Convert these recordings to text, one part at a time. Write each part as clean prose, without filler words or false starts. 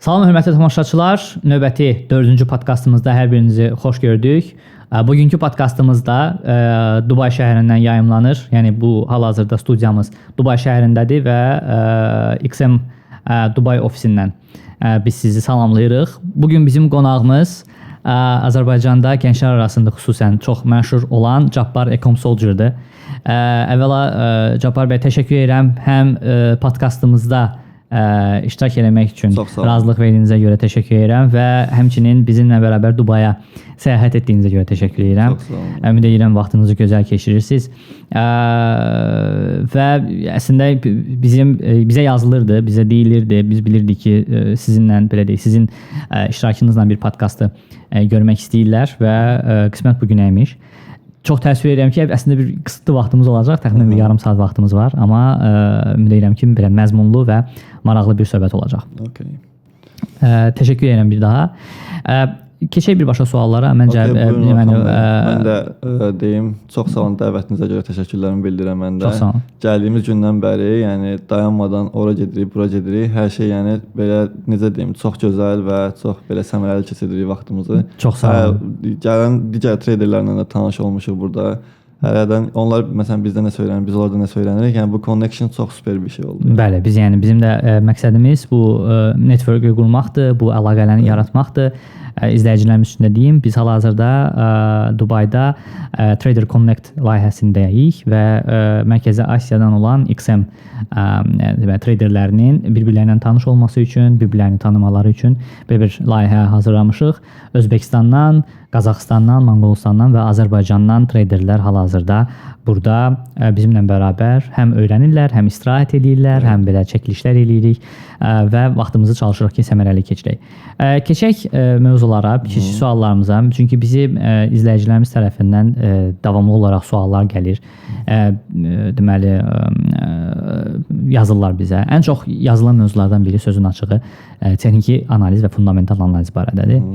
Salam hörmətli tamaşaçılar, növbəti 4-cü podkastımızda hər birinizi xoş gördük. Bugünkü podkastımızda Dubay şəhərindən yayımlanır. Yəni bu hal-hazırda studiyamız Dubay şəhərindədir və XM Dubay ofisindən biz sizi salamlayırıq. Bugün bizim qonağımız Azərbaycanda gənclər arasında xüsusən çox məşhur olan Cabbar Ekom Soldier'dır. Əvvəla Cabbar bəy təşəkkür edirəm həm podkastımızda iştirak eləmək üçün razılıq verdiyinizə görə təşəkkür edirəm və həmçinin bizimlə bərabər Dubaya səyahət etdiyinizə görə təşəkkür edirəm. Ümid edirəm vaxtınızı gözəl keçirirsiniz. Və əslində bizə yazılırdı, bizə deyilirdi, biz bilirdik ki, sizinlə belə deyək, sizin iştirakınızla bir podkastı görmək istəyirlər və qismət bu gün imiş. Çox təəssüf edirəm ki, əslində bir qısıtlı vaxtımız olacaq, təxminən bir yarım saat vaxtımız var, amma ümid edirəm ki, belə məzmunlu və maraqlı bir söhbət olacaq. Okay. Təşəkkür edirəm bir daha. Keçək birbaşa suallara. Məncə mən də deyim, çox sağ olun dəvətinizə görə təşəkkürlərimi bildirirəm mən də. Çox sağ olun. Gəldiyimiz gündən bəri, yəni dayanmadan ora gedirik, bura gedirik. Hər şey yəni belə necə deyim, çox gözəl və çox belə səmərəli keçiririk vaxtımızı. Çox sağ olun. Gələn digər traderlərlə də tanış olmuşuq burada. Hərədən onlar məsələn bizdə nə söylənir, biz orada nə söylənirik. Yəni bu connection çox super bir şey oldu. Bəli, bizim də məqsədimiz bu network qurmaqdır, bu əlaqələrini yaratmaqdır. İzləyicilərimiz üçün də deyim, biz hal-hazırda Dubayda Trader Connect layihəsindəyik və Mərkəzi Asiyadan olan XM traderlərinin bir-birlərlə tanış olması üçün, bir-birlərini tanımaları üçün belə bir layihə hazırlamışıq. Özbəkistandan, Qazaxıstandan, Monqolistandan və Azərbaycandan traderlər hal-hazırda burada bizimlə bərabər həm öyrənirlər, həm istirahət edirlər, həm belə çəkilişlər eləyirik və vaxtımızı çalışırıq ki, səmərəli keçirək. Keçək mövzulara, keçici suallarımıza. Çünki bizim izləyicilərimiz tərəfindən davamlı olaraq suallar gəlir. Deməli, yazırlar bizə. Ən çox yazılan mövzulardan biri sözün açığı texniki analiz və fundamental analiz barədədir.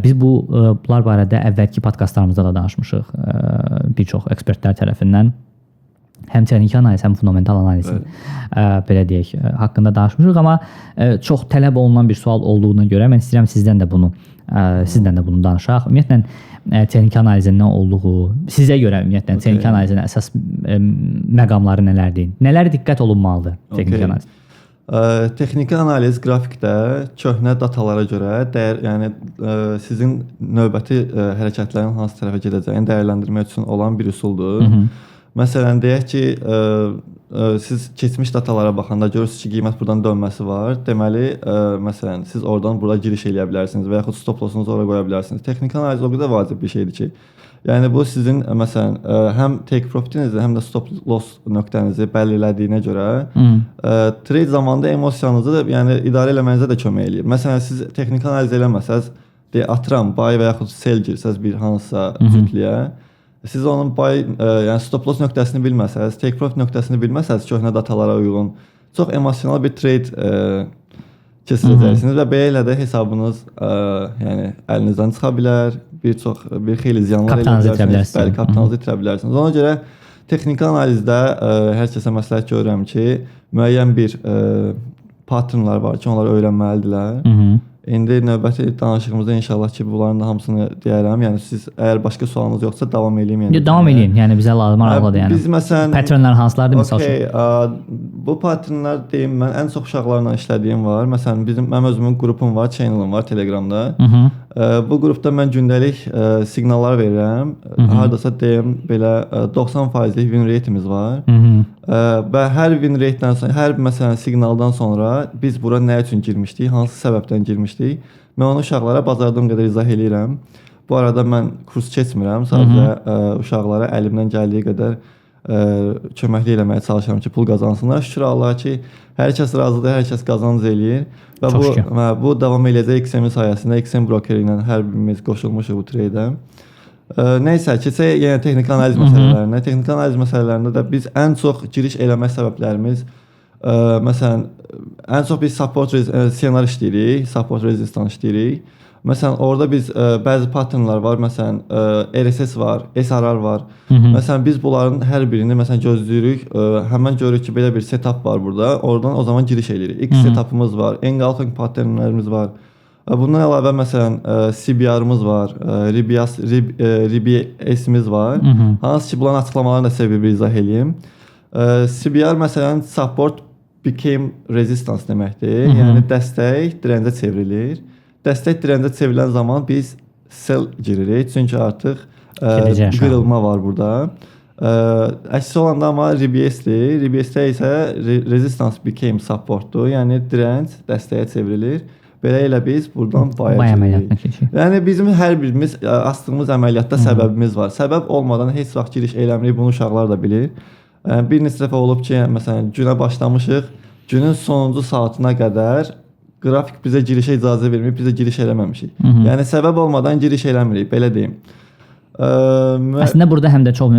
Biz bunlar barədə əvvəlki podkastlarımızda da danışmışıq. Bir çox ekspertlər tərəfindən həm texniki analiz, həm fundamental analizin belə deyək, haqqında danışmışıq, amma çox tələb olunan bir sual olduğuna görə mən istəyirəm sizdən də bunu danışaq. Ümumiyyətlə texniki analizin nə olduğu, sizə görə ümumiyyətlə texniki analizin əsas məqamları nələrdir? Nələr diqqət olunmalıdır texniki analiz? Texniki analiz qrafikdə köhnə datalara görə yəni sizin növbəti hərəkətlərin hansı tərəfə gedəcəyini dəyərləndirmək üçün olan bir üsuldur. Məsələn, deyək ki, siz keçmiş datalara baxanda görürsünüz ki, qiymət buradan dönməsi var. Deməli, məsələn, siz oradan bura giriş eləyə bilərsiniz və yaxud stop lossunuzu ora qoya bilərsiniz. Texniki analiz o qədər vacib bir şeydir ki, yəni bu sizin məsələn həm take profitinizi, həm də stop loss nöqtənizi bəlli elədiyinə görə trade zamanında emosiyanızı yəni idarə etməyinizə də kömək eləyir. Məsələn, siz texniki analiz eləməsəz, atıram buy və yaxud sell girsəz bir hansısa cütlüyə, siz onun buy, yəni stop loss nöqtəsini bilməsəz, take profit nöqtəsini bilməsəz, köhnə datalara uyğun çox emosional bir trade keçirəcəksiniz və belə də hesabınız yəni əlinizdən çıxa bilər, bir xeyli ziyanlar edə bilərsiniz. Bəli, kapitalınızı itirə bilərsiniz. Ona görə texniki analizdə hər kəsə məsləhət görürəm ki, müəyyən bir patternlar var ki, onları öyrənməlidirlər. İndi növbəti danışığımızda inşallah ki, bunların da hamısını deyərəm. Yəni siz əgər başqa sualınız yoxsa davam edeyim. Davam edin. Yəni bizə maraqlıdır yəni. Biz məsələn patternlar hansılardır məsəl üçün? Bu patternlar deyim mən ən çox uşaqlarla işlədiyim var. Məsələn mənim özümün qrupum var, channel'ım var Telegramda. Bu qrupda mən gündəlik siqnallar verirəm. Hardasa deyim belə 90%lik win rate'imiz var. Və hər win rate'dən sonra, hər məsələn siqnaldan sonra biz bura nə üçün girmişdik, hansı səbəbdən girmişdik? Mən onu uşaqlara bacardığım qədər izah eləyirəm. Bu arada mən kurs keçmirəm, sadəcə uşaqlara əlimdən gəldiyi qədər köməklik eləməyə çalışıram ki, pul qazansınlar. Şükür Allaha ki, hər kəs razıdır, hər kəs qazanc eləyir və bu davam eləyəcək XM sayəsində XM broker ilə hər birimiz qoşulmuşuq bu trade-ə. Nəysə, keçək yəni texniki analiz məsələlərinə. Texniki analiz məsələlərində də biz ən çox giriş eləmək səbəblərimiz məsələn, ən çox biz support ssenar işləyirik, support resistance işləyirik. Məsələn, orada biz bəzi patternlar var. Məsələn, RSS var, SRR var. Məsələn, biz bunların hər birini məsələn gözləyirik. Həmin görürük ki, belə bir setup var burada. Oradan o zaman giriş edirik. X setupımız var, engulfing patternlərimiz var. Bundan əlavə məsələn CBR-ımız var, RBS-imiz var. Hansı ki, bunların açıqlamalarını da sizə bir izah edeyim. CBR məsələn support became resistance deməkdir. Yəni dəstək dirəncə çevrilir. Dəstək dirəncə çevrilən zaman biz sell giririk. Çünki artıq qırılma var burada. Əksi olanda amma RBS-dir. RBS-də isə resistance became supportdur. Yəni dirənc dəstəyə çevrilir. Belə elə biz buradan baya giririk. Yəni bizim hər birimiz astığımız əməliyyatda səbəbimiz var. Səbəb olmadan heç vaxt giriş eləmirik. Bunu uşaqlar da bilir. Bir neçə dəfə olub ki, məsələn, günə başlamışıq. Günün sonuncu saatına qədər qrafik bizə girişə icazə vermir, bizə giriş eləməmişik. Yəni səbəb olmadan giriş eləmirik, belə deyim. Əslində burada həm də çox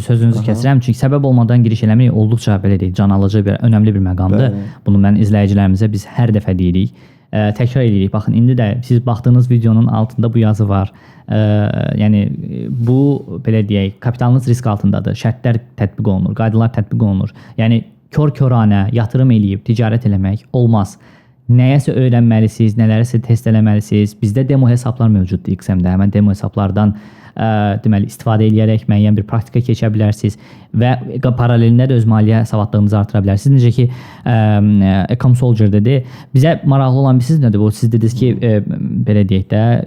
sözünüzü kəsirəm, çünki səbəb olmadan giriş eləmirik olduqca belə deyək, can alıcı bir önəmli bir məqamdır. Bunu mən izləyicilərimizə biz hər dəfə deyirik. Təkrar edirik. Baxın, indi də siz baxdığınız videonun altında bu yazı var. Yəni bu belə deyək, kapitalınız risk altındadır. Şərtlər tətbiq olunur, qaydalar tətbiq olunur. Yəni kör-köranə yatırım eləyib ticarət eləmək olmaz. Nəyəsə öyrənməlisiniz, nələrisə test eləməlisiniz. Bizdə demo hesablar mövcuddur XM-də. Həmin demo hesablardan deməli istifadə edərək müəyyən bir praktika keçə bilərsiniz və paralelində də öz maliyyə savadlığınızı artıra bilərsiniz. Necə ki Ecom Soldier dedi. Bizə maraqlı olan bir nədir bu? Siz dediniz ki, belə deyək də,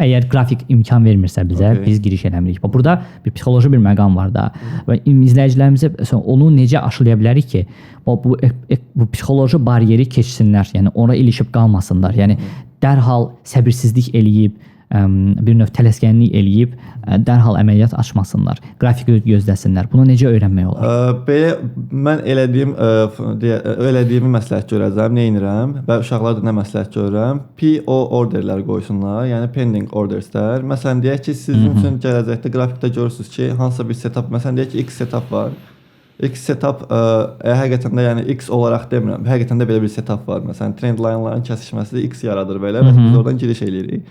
əgər qrafik imkan vermirsə bizə, biz giriş eləmirik. Burada bir psixoloji bir məqam var da və izləyicilərimizə onu necə aşılaya bilərik ki, bu psixoloji bariyeri keçsinlər, yəni ora ilişib qalmasınlar. Yəni dərhal səbirsizlik eləyib, bir növ tələskənlik eləyib, dərhal əməliyyat açmasınlar, qrafiki gözləsinlər. Bunu necə öyrənmək olar? Belə mən elədiyimi məsləhət görəcəm, nə edirəm və uşaqlar da nə məsləhət görürəm? PO orderlər qoysunlar, yəni pending orderslər. Məsələn, deyək ki, sizin üçün gələcəkdə qrafikdə görürsünüz ki, hansısa bir setup, məsələn, deyək ki, X setup var. X setup həqiqətən də yəni X olaraq demirəm. Həqiqətən də belə bir setup var. Məsələn, trend line-ların kəsişməsi X yaradır belə və biz oradan giriş eləyirik.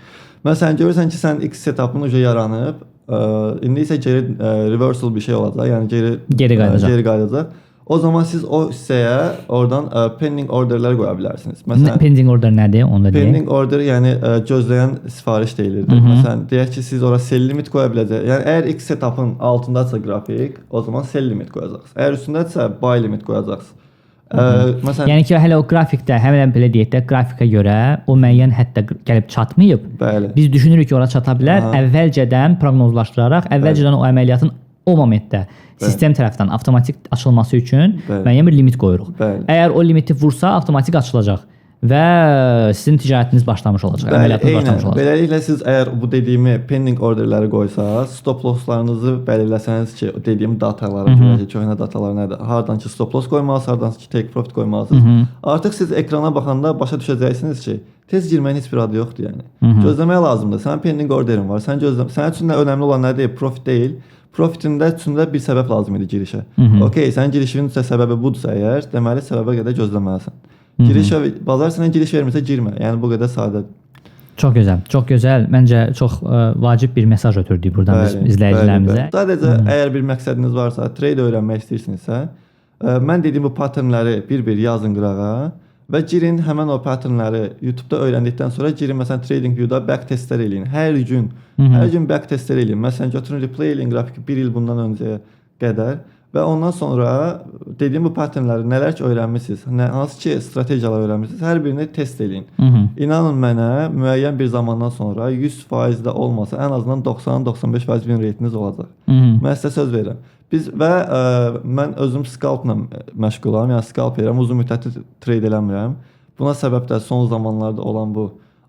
Məsələn, görürsən ki, sən X setup'ın uca yaranıb, indi isə reversal bir şey olacaq, yəni geri qayıdacaq. O zaman siz o hissəyə oradan pending orderlər qoya bilərsiniz. Məsələn, pending order nədir? Onu da deyək. Pending order yəni gözləyən sifariş deyilir. Məsələn, deyək ki, siz ora sell limit qoya biləcəksiniz. Yəni əgər X setup'ın altındadsa qrafik, o zaman sell limit qoyacaqsınız. Əgər üstündədirsə buy limit qoyacaqsınız. Məsələn, yəni ki, hələ o qrafikdə, həmən belə deyək də, qrafikə görə o müəyyən həddə gəlib çatmayıb. Bəli. Biz düşünürük ki, ora çata bilər. Əvvəlcədən proqnozlaşdıraraq, əvvəlcədən o əməliyyatın o momentdə sistem tərəfindən avtomatik açılması üçün müəyyən bir limit qoyuruq. Əgər o limiti vursa, avtomatik açılacaq və sizin ticarətiniz başlamış olacaq, əməliyyatınız başlamış olacaq. Beləliklə siz əgər bu dediyimi pending orderləri qoysaz, stop losslarınızı bəlirləsəniz ki, dediyim datalara görə ki, köhnə datalar nədir? Hardan ki stop loss qoymalısınız, hardan ki take profit qoymalısınız. Artıq siz ekrana baxanda başa düşəcəksiniz ki, tez girməyin heç bir adı yoxdur yəni. Gözləmək lazımdır. Sənin pending orderin var. Sən gözlə. Sənin üçün də önəmli olan nədir? Profit deyil. Profitində üçündə bir səbəb lazım idi girişə. Okay, sənin girişinin səbəbi budursa əgər, deməli səbəbə qədər gözləməlisən. Giriş bazar sənə giriş vermirsə girmə. Yəni bu qədər sadədir. Çox gözəl, çox gözəl. Məncə çox vacib bir mesaj ötürdük buradan biz izləyicilərimizə. Sadəcə əgər bir məqsədiniz varsa, trade öyrənmək istəyirsinizsə, mən dediyim bu patternləri bir-bir yazın qırağa və girin həmin o patternləri YouTube-da öyrəndikdən sonra girin məsələn TradingView-da back testlər eləyin. Hər gün back testlər eləyin. Məsələn götürün replay eləyin qrafiki 1 il bundan öncəyə qədər və ondan sonra dediyim bu patternləri nələr ki öyrənmisiniz, hansı ki strategiyalar öyrənmisiniz, hər birini test eləyin. İnanın mənə, müəyyən bir zamandan sonra 100% də olmasa ən azından 90-95% win rate-iniz olacaq. Mən sizə söz verirəm. Mən özüm scalpla məşğulam, yəni scalp edirəm, uzun müddətli trade eləmirəm. Buna səbəb də son zamanlarda olan bu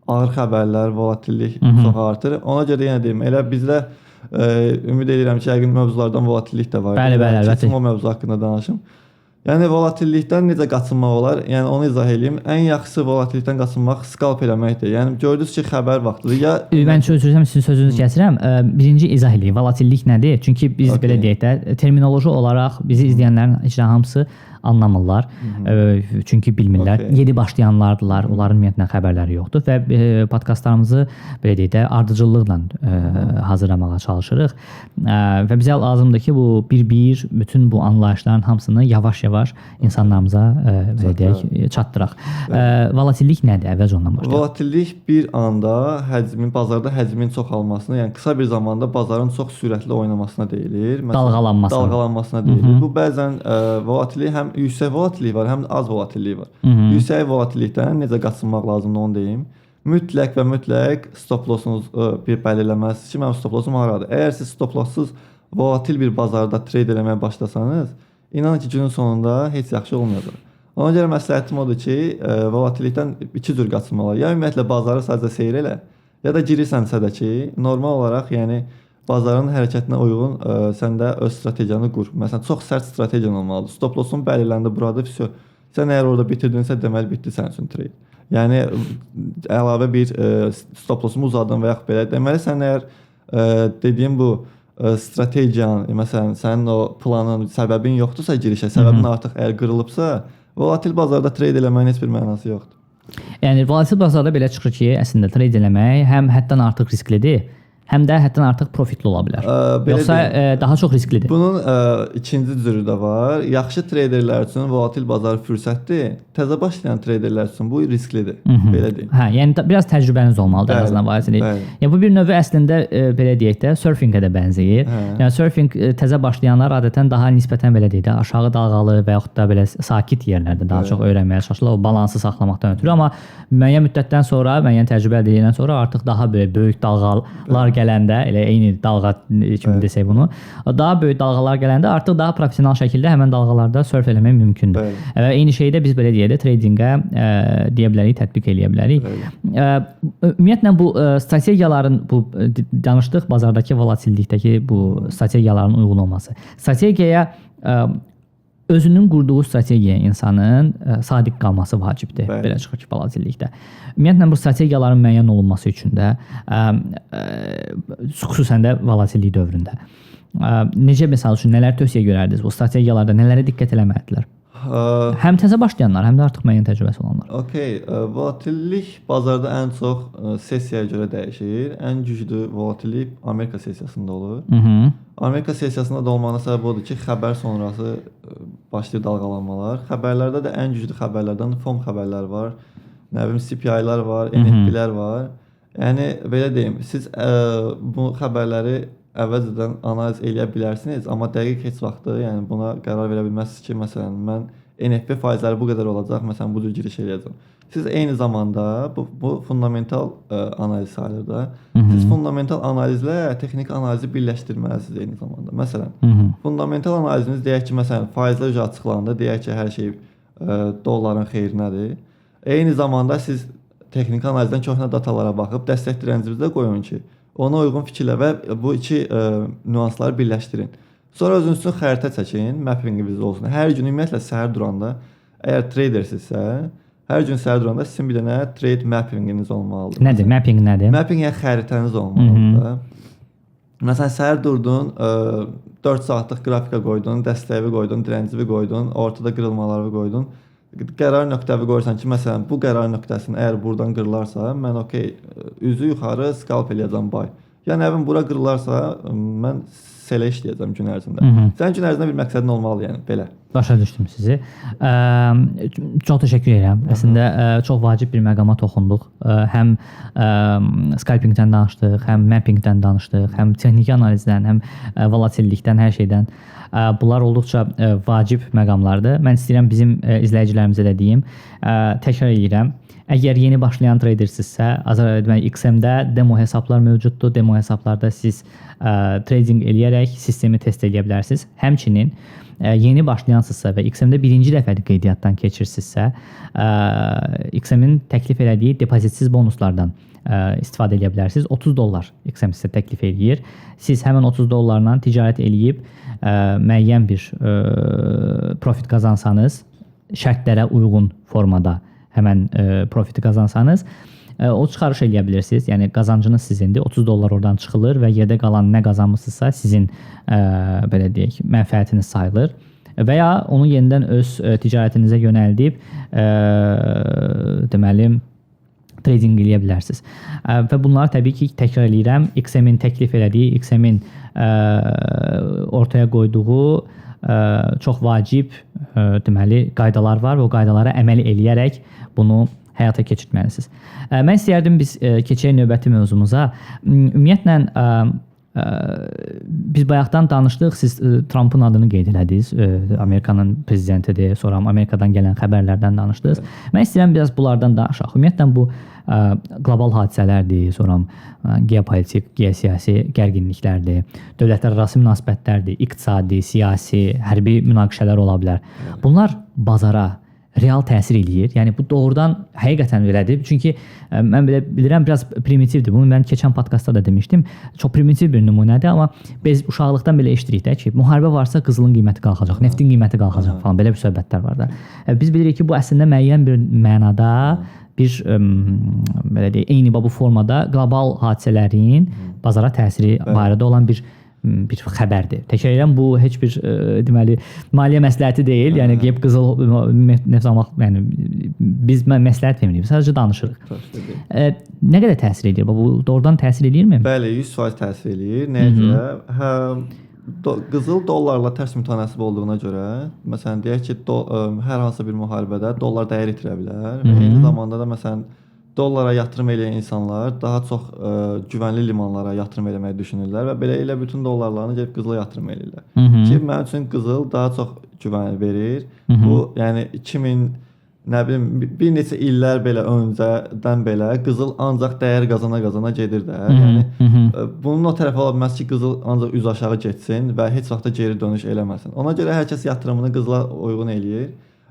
ağır xəbərlər, volatillik çox artır. Ona görə yenə deyim, elə bizdə ümid edirəm ki, yəqin mövzulardan volatillik də var. Bəli, əlbəttə. O mövzu haqqında danışım. Yəni volatillikdən necə qaçınmaq olar? Yəni onu izah edeyim. Ən yaxşısı volatillikdən qaçınmaq scalp eləməkdir. Yəni gördünüz ki, xəbər vaxtıdır. Ya mən sizin sözünüzü kəsirəm. Birinci izah edeyim. Volatillik nədir? Çünki biz belə deyək də terminoloji olaraq bizi izləyənlərin içində hamısı anlamırlar. Çünki bilmirlər. Okay. Yeni başlayanlardılar. Onların ümumiyyətlə xəbərləri yoxdur və podkastlarımızı belə deyək də ardıcıllıqla hazırlamağa çalışırıq. Və bizə lazımdır ki, bu bir bütün bu anlayışların hamısını yavaş-yavaş insanlarımıza belə deyək çatdıraq. Volatillik nədir? Əvvəlcə ondan başlayaq. Volatillik bir anda bazarda həcmin çoxalmasına, yəni qısa bir zamanda bazarın çox sürətli oynamasına deyilir. Məsələn, dalğalanmasına deyilir. Bu bəzən volatillik həm yüksək volatillik var, həm də az volatillik var. Yüksək volatillikdən necə qaçınmaq lazımdır onu deyim. Mütləq və mütləq stop loss'unuz bir bəlirləməlisiniz ki, mənim stop loss'um haradır. Əgər siz stop loss'suz volatil bir bazarda trade eləməyə başlasanız, inanın ki, günün sonunda heç yaxşı olmayacaq. Ona görə məsləhətim odur ki, volatillikdən iki cür qaçınmaq olar. Ya ümumiyyətlə bazarı sadəcə seyr elə, ya da girirsənsə də ki, normal olaraq, yəni bazarın hərəkətinə uyğun sən də öz strategiyanı qur. Məsələn, çox sərt strategiyan olmalıdır. Stop loss'un bəlirləndi burada, vəsə. Sən əgər orada bitirdinsə, deməli bitdi sənin üçün trade. Yəni əlavə bir stop loss'umu uzadın və yaxud belə. Deməli sən əgər dediyim bu strategiyan, məsələn, sənin o planın, səbəbin yoxdursa girişə, səbəbin artıq əgər qırılıbsa, volatil bazarda trade eləməyin heç bir mənası yoxdur. Yəni volatil bazarda belə çıxır ki, əslində trade eləmək həm həddən artıq risklidir, həm də həddən artıq profitli ola bilər. Yoxsa daha çox risklidir. Bunun ikinci cürü də var. Yaxşı treyderlər üçün volatil bazar fürsətdir. Təzə başlayan treyderlər üçün bu risklidir. Belə deyim. Hə, yəni biraz təcrübəniz olmalıdır ən azından volatillik. Yəni bu bir növ əslində belə deyək də surfingə də bənzəyir. Yəni surfing təzə başlayanlar adətən daha nisbətən belə deyək də aşağı dalğalı və yaxud da belə sakit yerlərdə daha çox öyrənməyə çalışırlar, o balansı saxlamaqdan ötürü, amma müəyyən müddətdən sonra, müəyyən təcrübə əldə edəndən sonra artıq daha böyük dalğalar gələndə, elə eyni dalğa kimi desək bunu, daha böyük dalğalar gələndə artıq daha professional şəkildə həmin dalğalarda surf eləmək mümkündür. Və eyni şeyi də biz belə deyək də tradingə deyə bilərik, tətbiq eləyə bilərik. Ümumiyyətlə bu strategiyaların, bu danışdıq bazardakı volatillikdəki bu strategiyaların uyğun olması. Strategiyaya özünün qurduğu strategiyaya insanın sadiq qalması vacibdir. Belə çıxır ki, volatillikdə. Ümumiyyətlə bu strategiyaların müəyyən olunması üçün də xüsusən də volatillik dövründə necə məsəl üçün nələr tövsiyə görərdiniz? Bu strategiyalarda nələrə diqqət eləməlidirlər? Həm təzə başlayanlar, həm də artıq müəyyən təcrübəsi olanlar. Okay, volatillik bazarda ən çox sessiyaya görə dəyişir. Ən güclü volatillik Amerika sessiyasında olur. Amerika sessiyasında da olmağına səbəb odur ki, xəbər sonrası başlayır dalğalanmalar. Xəbərlərdə də ən güclü xəbərlərdən FOM xəbərlər var. Nə bilim CPI-lər var, NFP-lər var. Yəni belə deyim, siz bu xəbərləri əvvəlcədən analiz eləyə bilərsiniz, amma dəqiq heç vaxtı, yəni buna qərar verə bilməzsiniz ki, məsələn, mən NFP faizləri bu qədər olacaq, məsələn, bu cür giriş eləyəcəm. Siz eyni zamanda bu fundamental analiz sayılır. Siz fundamental analizlə texniki analizi birləşdirməlisiniz eyni zamanda. Məsələn, fundamental analiziniz deyək ki, məsələn, faizlər açıqlandı, deyək ki, hər şey dolların xeyrinədir. Eyni zamanda siz texniki analizdən köhnə datalara baxıb dəstək direncinizi qoyun ki, ona uyğun fikirlə və bu iki nüansları birləşdirin. Sonra özünüz üçün xəritə çəkin, mappinginiz olsun. Hər gün ümumiyyətlə səhər duranda, əgər tradersinizsə, hər gün səhər duranda sizin bir dənə trade mappinginiz olmalıdır. Nədir? Mapping nədir? Mapping yəni xəritəniz olmalıdır. Məsələn, səhər durdun, 4 saatlıq qrafika qoydun, dəstəyi qoydun, direncivi qoydun, ortada qırılmaları qoydun. Qərar nöqtəvi qoyursan ki, məsələn, bu qərar nöqtəsini əgər buradan qırılarsa, mən üzü yuxarı scalp eləyəcəm buy. Yəni əvvən bura qırılarsa, mən selə işləyəcəm gün ərzində. Sənin gün ərzində bir məqsədin olmalı, yəni belə. Başa düşdüm sizi. Çox təşəkkür edirəm. Əslində çox vacib bir məqama toxunduq. Həm scalpingdən danışdıq, həm mappingdən danışdıq, həm texniki analizdən, həm volatillikdən, hər şeydən. Bunlar olduqca vacib məqamlardır. Mən istəyirəm bizim izləyicilərimizə də deyim, təkrar edirəm. Əgər yeni başlayan tradersinizsə, demək XM-də demo hesablar mövcuddur. Demo hesablarda siz trading eləyərək sistemi test edə bilərsiniz. Həmçinin yeni başlayansınızsa və XM-də birinci dəfədir qeydiyyatdan keçirsinizsə, XM-in təklif elədiyi depozitsiz bonuslardan istifadə edə bilərsiniz. $30 XM sizə təklif eləyir. Siz həmin $30 ticarət eləyib müəyyən bir profit qazansanız, şərtlərə uyğun formada həmən profiti qazansanız, o çıxarış eləyə bilirsiniz. Yəni qazancınız sizindir. $30 oradan çıxılır və yerdə qalan nə qazanmısınızsa sizin belə deyək, mənfəətiniz sayılır. və ya onu yenidən öz ticarətinizə yönəldib deməli trading eləyə bilərsiniz. Və bunları təbii ki, təkrar eləyirəm. XM-in təklif elədiyi, XM-in ortaya qoyduğu çox vacib deməli qaydalar var və o qaydalara əməl eləyərək bunu həyata keçirməlisiniz. Mən istərdim biz keçək növbəti mövzumuza. Ümumiyyətlə biz bayaqdan danışdıq, siz Trumpın adını qeyd elədiniz, Amerikanın prezidentidir, sonra Amerikadan gələn xəbərlərdən danışdınız. Mən istəyirəm biraz bunlardan danışaq. Ümumiyyətlə bu qlobal hadisələrdir, sonra geopolitik, geosiyasi gərginliklərdir, dövlətlərarası münasibətlərdir, iqtisadi, siyasi, hərbi münaqişələr ola bilər. Bunlar bazara real təsir eləyir. Yəni bu doğrudan həqiqətən belədir. Çünki mən belə bilirəm biraz primitivdir. Bunu mən keçən podkastda da demişdim. Çox primitiv bir nümunədir, amma biz uşaqlıqdan belə eşidirik də ki, müharibə varsa qızılın qiyməti qalxacaq, neftin qiyməti qalxacaq falan belə bir söhbətlər var da. Biz bilirik ki, bu əslində müəyyən bir mənada bir belə deyək, eyni bu formada qlobal hadisələrin bazara təsiri barədə olan bir xəbərdir. Təkrar edirəm, bu heç bir deməli maliyyə məsləhəti deyil. Yəni gəlib qızıl neft almaq, yəni biz məsləhət vermirik, sadəcə danışırıq. Nə qədər təsir edir? Bu doğrudan təsir edirmi? Bəli, 100% təsir edir. Nəyə görə? Qızıl dollarla tərs mütənasib olduğuna görə, məsələn deyək ki, hər hansı bir müharibədə dollar dəyər itirə bilər və eyni zamanda da məsələn dollara yatırım edən insanlar daha çox güvənli limanlara yatırım etməyi düşünürlər və beləliklə bütün dollarlarını gəlib qızıla yatırım edirlər. Ki mənim üçün qızıl daha çox güvən verir. Bu yəni 2000 nə bilim bir neçə illər belə öncədən belə qızıl ancaq dəyər qazana gedir də. Yəni bunun o tərəfi ola bilməz ki, qızıl ancaq üz aşağı getsin və heç vaxt da geri dönüş eləməsin. Ona görə hər kəs yatırımını qızıla uyğun eləyir.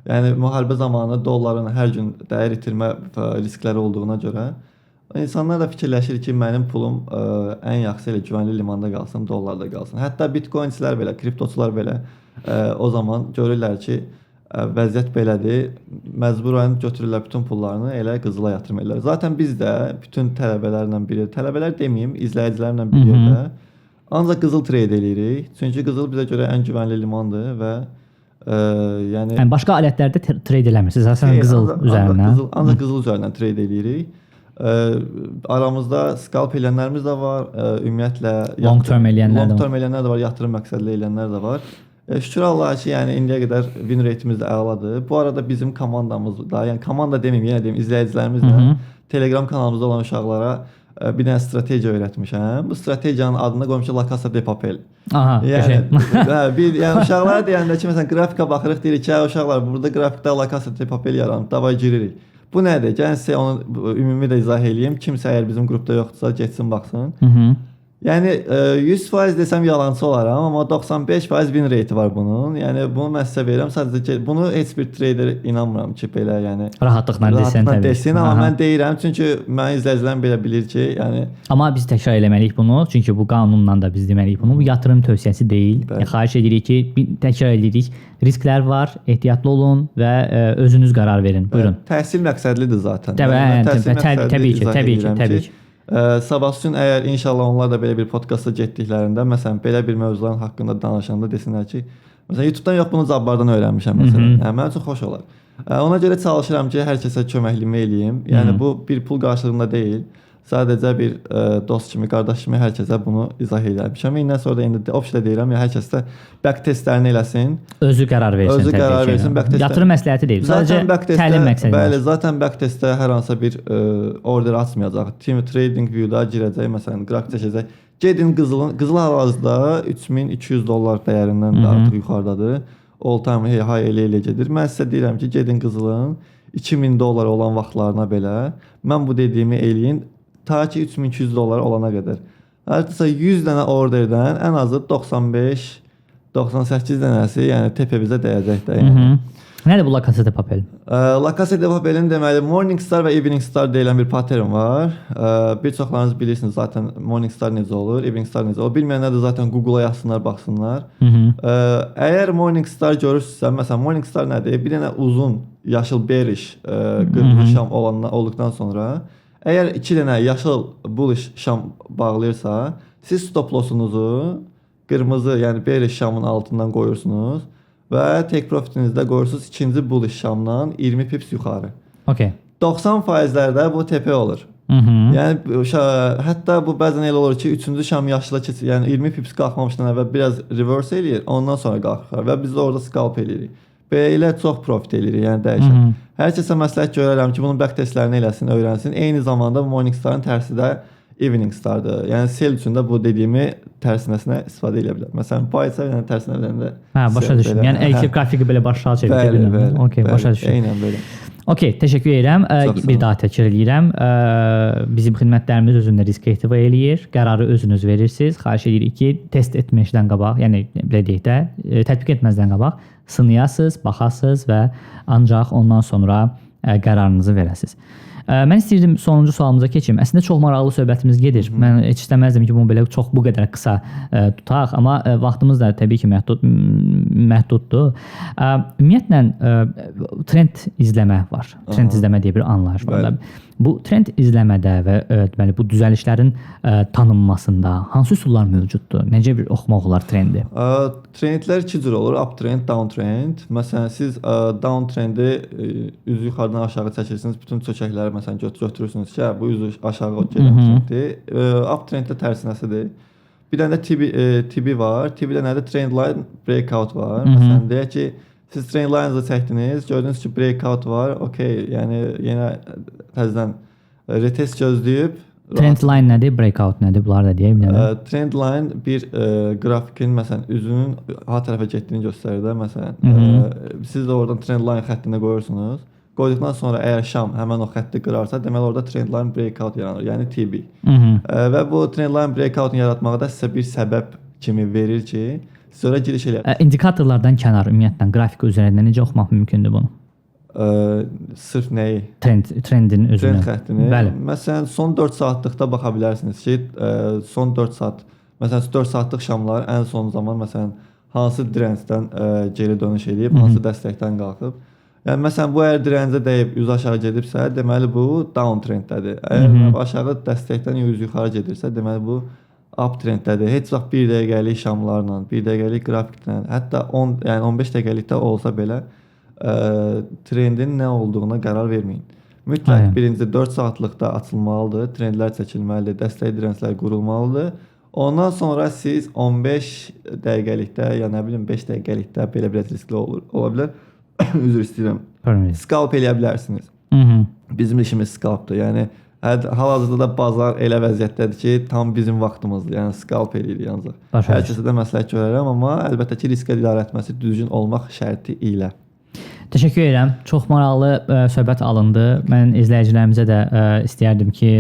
Yəni müharibə zamanı dolların hər gün dəyər itirmə riskləri olduğuna görə insanlar da fikirləşir ki, mənim pulum ən yaxşısı elə güvənli limanda qalsın, dollarda qalsın. Hətta bitcoinçilər belə, kriptoçular belə o zaman görürlər ki, vəziyyət belədir, məcburən götürürlər bütün pullarını elə qızıla yatırım edirlər. Zaten biz də bütün tələbələrlə biri, tələbələr deməyim, izləyicilərlə bir yerdə ancaq qızıl trade eləyirik. Çünki qızıl bizə görə ən güvənli limandır və yəni başqa alətlərdə trade eləmirsiniz. Əsasən qızıl üzərindən. Ancaq qızıl üzərindən trade eləyirik. Aramızda scalp eləyənlərimiz də var. Ümumiyyətlə long term eləyənlər də var, yatırım məqsədli eləyənlər də var. Şükür Allaha ki, yəni indiyə qədər win rate-imiz də əladır. Bu arada bizim komandamız da, yəni komanda deməyim, yenə deyim, izləyicilərimizlə Telegram kanalımızda olan uşaqlara bir dənə strategiya öyrətmişəm. Bu strategiyanın adını qoymuşam La Casa de Papel. Aha, yəni uşaqlara deyəndə ki, məsələn qrafika baxırıq, deyirik ki, uşaqlar burada grafikdə La Casa de Papel yaranıb, davay giririk. Bu nədir? Gəlin sizə onu ümumi də izah eləyim. Kimsə əgər bizim qrupda yoxdursa, getsin baxsın. Yəni 100% desəm yalançı olaram, amma 95% win rate var bunun. Yəni bunu mən sizə verirəm. Sadəcə bunu heç bir trader inanmıram ki, belə yəni rahatlıqla desin, amma mən deyirəm çünki mənim izləyicilərim belə bilir ki, yəni amma biz təkrar eləməliyik bunu, çünki bu qanunla da biz deməliyik bunu. Bu yatırım tövsiyəsi deyil. Yəni xahiş edirik ki, təkrar edirik. Risklər var, ehtiyatlı olun və özünüz qərar verin. Buyurun. Təhsil məqsədlidir zaten. Təbii ki. Sabah üçün əgər inşallah onlar da belə bir podkastda getdiklərində, məsələn, belə bir mövzuların haqqında danışanda desinlər ki, məsələn, YouTube-dan yox, bunu Zabbardan öyrənmişəm məsələn. Yəni mənim üçün xoş olar. Ona görə çalışıram ki, hər kəsə köməklik eləyim. Yəni bu bir pul qarşılığında deyil. Sadəcə bir dost kimi, qardaş kimi hər kəsə bunu izah edərmişəm. İndən sonra da indi opsiya deyirəm, ya hər kəs də back testlərini eləsin. Özü qərar versin. Özü qərar versin. Yatırım məsləhəti deyil. Sadəcə təlim məqsədi. Bəli, zaten back testdə hər hansı bir order açmayacaq. Team Trading View-da girəcək, məsələn, qrafik çəkəcək. Gedin qızıl hal-hazırda $3200 dəyərindən də artıq yuxarıdadır. All time high elə gedir. Mən sizə deyirəm ki, gedin qızılın $2000 olan vaxtlarına belə mən bu dediyimi eləyin. Ta ki $3200 olana qədər. Artıqsa 100 dənə orderdən ən azı 95-98 dənəsi, yəni tepə bizə dəyəcək də. Yəni. Nədir bu La Casa de Papel? La Casa de Papel'in deməli Morning Star və Evening Star deyilən bir pattern var. Bir çoxlarınız bilirsiniz zaten Morning Star necə olur, Evening Star necə olur. Bilməyənlər də zaten Google-a yazsınlar, baxsınlar. Əgər Morning Star görürsünüzsə, məsələn Morning Star nədir? Bir dənə uzun yaşıl bearish qırmızı şam olduqdan sonra əgər 2 dənə yaşıl bullish şam bağlayırsa, siz stop lossunuzu qırmızı, yəni bearish şamın altından qoyursunuz və take profitinizdə qoyursunuz ikinci bullish şamdan 20 pips yuxarı. Okay. 90%-lərdə bu tepe olur. Yəni hətta bu bəzən elə olur ki, 3-cü şam yaşla keçir. Yəni 20 pips qalxmamışdan əvvəl biraz reverse eləyir, ondan sonra qalxır və biz də orada scalp eləyirik. Belə çox profit eləyirik, yəni dəyişir. Hər kəsə məsləhət görərəm ki, bunun backtestlərini eləsin, öyrənsin. Eyni zamanda Morningstarın tərsi də Evening Stardır. Yəni sell üçün də bu dediyimi tərsinəsinə istifadə edə bilər. Məsələn, buy isə yəni tərsinə biləndə. Başa düşdüm. Yəni ilk qrafiki belə başa çevirə bilərəm. Okay, başa düşdüm. Eynən belə. Okay, təşəkkür edirəm. Bir daha təkrar edirəm. Bizim xidmətlərimiz özündə risk ehtiva eləyir. Qərarı özünüz verirsiniz. Xahiş edirik ki, test etməkdən qabaq, yəni belə deyək də, tətbiq etməzdən qabaq sınayasınız, baxasınız və ancaq ondan sonra qərarınızı verəsiniz. Mən istəyirdim sonuncu sualımıza keçim. Əslində çox maraqlı söhbətimiz gedir. Mən heç istəməzdim ki, bunu belə bu qədər qısa tutaq, amma vaxtımız da təbii ki məhduddur. Ümumiyyətlə trend izləmə var. Trend izləmə deyə bir anlayış var. Bu trend izləmədə və deməli bu düzəlişlərin tanınmasında hansı üsullar mövcuddur? Necə bir oxumaq olar trendi? Trendlər iki cür olur. Uptrend, downtrend. Məsələn, siz downtrendi üzü yuxarıdan aşağı çəkirsiniz, bütün çökəkləri məsələn götürürsünüz ki, bu üzü aşağı gedən trenddir. Uptrend də tərsinəsidir. Bir dənə də TB var. TB-də nədir? Trendline breakout var. Məsələn, deyək ki, siz trend line'ı çəkdiniz, gördünüz ki, breakout var. Okay, yəni yenə təzədən retest gözləyib. Trend line nədir, breakout nədir? Bunları da deyə bilərəm. Trend line bir qrafikin məsələn üzünün ha tərəfə getdiyini göstərir də məsələn. Siz də oradan trend line xəttini qoyursunuz. Qoyduqdan sonra əgər şam həmin o xətti qırarsa, deməli orada trend line breakout yaranır, yəni TB. Və bu trend line breakout-unu yaratmağı da sizə bir səbəb kimi verir ki, sonra giriş eləyək. İndikatorlardan kənar ümumiyyətlə qrafik üzərində necə oxumaq mümkündür bunu? Sırf nəyi? Trendin özünü. Trend xəttini. Bəli. Məsələn, son 4 saatlıqda baxa bilərsiniz ki, son 4 saat, məsələn 4 saatlıq şamlar ən son zaman məsələn hansı dirəncdən geri dönüş eləyib, hansı dəstəkdən qalxıb. Yəni məsələn bu əgər dirəncə dəyib üz aşağı gedibsə, deməli bu downtrenddədir. Əgər aşağı dəstəkdən üz yuxarı gedirsə, deməli bu uptrenddədir. Heç vaxt 1 dəqiqəlik şamlarla, 1 dəqiqəlik qrafiklə, hətta 10, yəni 15 dəqiqəlikdə olsa belə trendin nə olduğuna qərar verməyin. Mütləq birinci 4 saatlıqda açılmalıdır, trendlər çəkilməlidir, dəstək dirənclər qurulmalıdır. Ondan sonra siz 15 dəqiqəlikdə, ya nə bilim 5 dəqiqəlikdə belə bir riskli ola bilər. Üzr istəyirəm. Scalp eləyə bilərsiniz. Bizim işimiz scalpdır. Yəni hal-hazırda da bazar elə vəziyyətdədir ki, tam bizim vaxtımızdır. Yəni scalp eləyirik ancaq. Hər kəsə də məsləhət görərəm, amma əlbəttə ki, riskə idarə etməsi düzgün olmaq şərti ilə. Təşəkkür edirəm. Çox maraqlı söhbət alındı. Mən izləyicilərimizə də istəyərdim ki,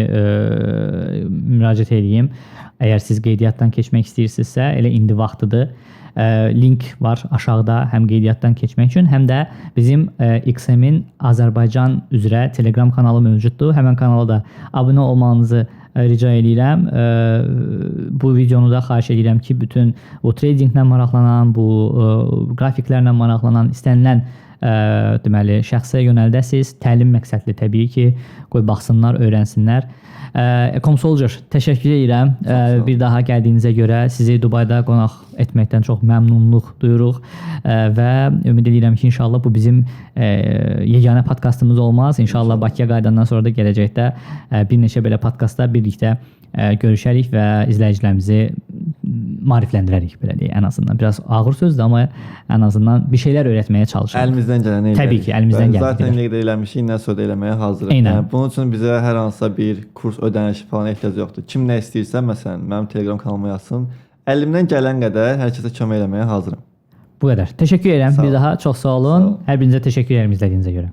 müraciət edeyim. Əgər siz qeydiyyatdan keçmək istəyirsinizsə, elə indi vaxtıdır. Link var aşağıda həm qeydiyyatdan keçmək üçün, həm də bizim XM-in Azərbaycan üzrə Telegram kanalı mövcuddur. Həmən kanala da abunə olmanızı rica edirəm. Bu videonu da xahiş edirəm ki, bütün bu tradinglə maraqlanan, bu qrafiklərlə maraqlanan, istənilən deməli şəxsə yönəldəsiz. Təlim məqsədli təbii ki, qoy baxsınlar, öyrənsinlər. Comsoldier, təşəkkür edirəm. Bir daha gəldiyinizə görə sizi Dubayda qonaq etməkdən çox məmnunluq duyuruq və ümid edirəm ki, inşallah bu bizim yeganə podkastımız olmaz. İnşallah Bakıya qayıdandan sonra da gələcəkdə bir neçə belə podkastda birlikdə görüşərik və izləyicilərimizi maarifləndirərik, belə deyək, ən azından. Biraz ağır sözdür, amma ən azından bir şeylər öyrətməyə çalışırıq. Əlimizdən gələni eləyirik. Təbii ki, əlimizdən gələni. Zaten qeyd eləmişik, nə söz eləməyə hazırıq. Yəni, bunun üçün bizə hər hansısa bir kurs ödənişi falan ehtiyac yoxdur. Kim nə istəyirsə, məsələn, mənim Telegram kanalıma yazsın. Əlimdən gələn qədər hər kəsə kömək eləməyə hazıram. Bu qədər. Təşəkkür edirəm. Bir daha çox sağ olun. Hər birinizə təşəkkür edirəm izlədiyinizə görə.